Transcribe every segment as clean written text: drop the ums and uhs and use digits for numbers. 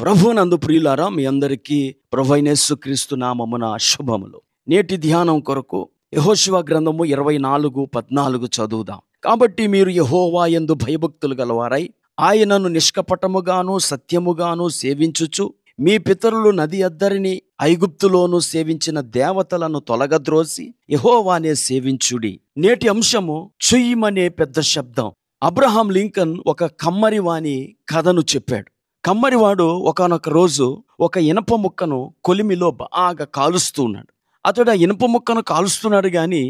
ప్రభువునందు ప్రియులారా, మీ అందరికీ ప్రభువైన యేసుక్రీస్తు నామమున శుభములు. నేటి ధ్యానం కొరకు యెహోషువ గ్రంథము 24:14 చదువుదాం. కాబట్టి మీరు యెహోవా యందు భయభక్తులు గలవారై ఆయనను నిష్కపటముగాను సత్యముగాను సేవించుచు మీ పితరులు నది అద్దరిని ఐగుప్తులోను సేవించిన దేవతలను తొలగద్రోసి యెహోవానే సేవించుడి. నేటి అంశము చుయ్యమనే పెద్ద శబ్దం. అబ్రహాం లింకన్ ఒక కమ్మరివాని కథను చెప్పాడు. కమ్మరివాడు ఒకానొక రోజు ఒక ఇనప ముక్కను కొలిమిలో బాగా కాలుస్తూ ఉన్నాడు. అతడు ఆ ఇనప ముక్కను కాలుస్తున్నాడు కానీ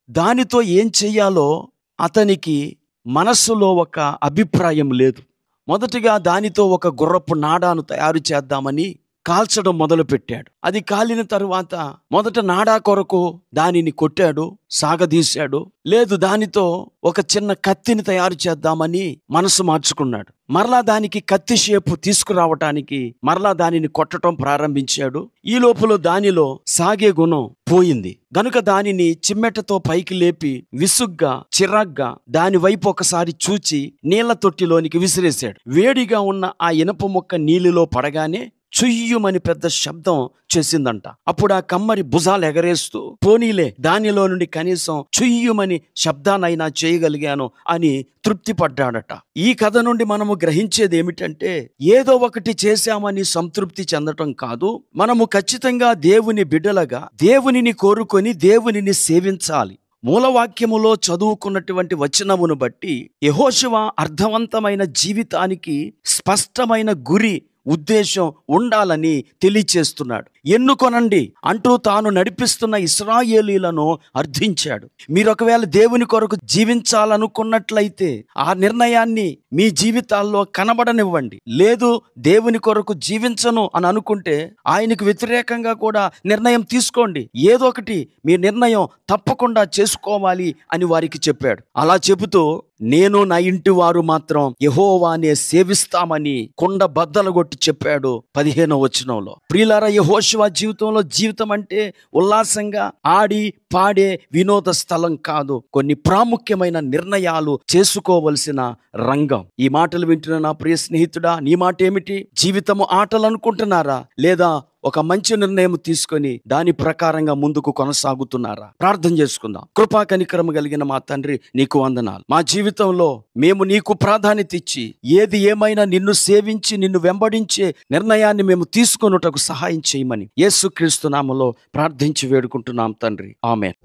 దానితో ఏం చెయ్యాలో అతనికి మనస్సులో ఒక అభిప్రాయం లేదు. మొదటిగా దానితో ఒక గుర్రపు నాడాను తయారు చేద్దామని కాల్చడం మొదలుపెట్టాడు. అది కాలిన తరువాత మొదట నాడా కొరకు దానిని కొట్టాడు, సాగదీశాడు. లేదు, దానితో ఒక చిన్న కత్తిని తయారు చేద్దామని మనసు మార్చుకున్నాడు. మరలా దానికి కత్తి షేపు తీసుకురావటానికి మరలా దానిని కొట్టడం ప్రారంభించాడు. ఈ లోపల దానిలో సాగే గుణం పోయింది గనుక దానిని చిమ్మెటతో పైకి లేపి విసుగ్గా చిరాగ్గా దాని వైపు ఒకసారి చూచి నీళ్ల తొట్టిలోనికి విసిరేశాడు. వేడిగా ఉన్న ఆ ఇనప ముక్క నీళ్ళలో పడగానే చుయ్యుమని పెద్ద శబ్దం చేసిందంట. అప్పుడు ఆ కమ్మరి భుజాలు ఎగరేస్తూ పోనీలే, దానిలో నుండి కనీసం చుయ్యుమని శబ్దానైనా చేయగలిగాను అని తృప్తి పడ్డాడట. ఈ కథ నుండి మనము గ్రహించేది ఏమిటంటే, ఏదో ఒకటి చేశామని సంతృప్తి చెందటం కాదు, మనము ఖచ్చితంగా దేవుని బిడ్డలుగా దేవునిని కోరుకొని దేవునిని సేవించాలి. మూలవాక్యములో చదువుకున్నటువంటి వచనమును బట్టి యెహోషువ అర్థవంతమైన జీవితానికి స్పష్టమైన గురి ఉద్దేశం ఉండాలని తెలియచేస్తున్నాడు. ఎన్నుకొనండి అంటూ తాను నడిపిస్తున్న ఇశ్రాయేలీలను అర్థించాడు. మీరు ఒకవేళ దేవుని కొరకు జీవించాలనుకున్నట్లయితే ఆ నిర్ణయాన్ని మీ జీవితాల్లో కనబడనివ్వండి. లేదు, దేవుని కొరకు జీవించను అని అనుకుంటే ఆయనకు వ్యతిరేకంగా కూడా నిర్ణయం తీసుకోండి. ఏదో ఒకటి మీ నిర్ణయం తప్పకుండా చేసుకోవాలి అని వారికి చెప్పాడు. అలా చెబుతూ నేను నా ఇంటి వారు మాత్రం యెహోవానే సేవిస్తామని కొండ బద్దలు కొట్టి చెప్పాడు 15వ వచనంలో. ప్రియులారా, యెహోషువ జీవితంలో జీవితం అంటే ఉల్లాసంగా ఆడి పాడే వినోద స్థలం కాదు, కొన్ని ప్రాముఖ్యమైన నిర్ణయాలు చేసుకోవలసిన రంగం. ఈ మాటలు వింటున్న నా ప్రియ స్నేహితుడా, నీ మాట ఏమిటి? జీవితము ఆటలు అనుకుంటున్నారా, లేదా ఒక మంచి నిర్ణయం తీసుకొని దాని ప్రకారంగా ముందుకు కొనసాగుతున్నారా? ప్రార్థన చేసుకుందాం. కృపా కనికరము కలిగిన మా తండ్రి, నీకు వందనాలు. మా జీవితంలో మేము నీకు ప్రాధాన్యత ఇచ్చి ఏది ఏమైనా నిన్ను సేవించి నిన్ను వెంబడించే నిర్ణయాన్ని మేము తీసుకొనుటకు సహాయం చేయమని యేసుక్రీస్తు నామములో ప్రార్థించి వేడుకుంటున్నాం తండ్రి. ఆమేన్.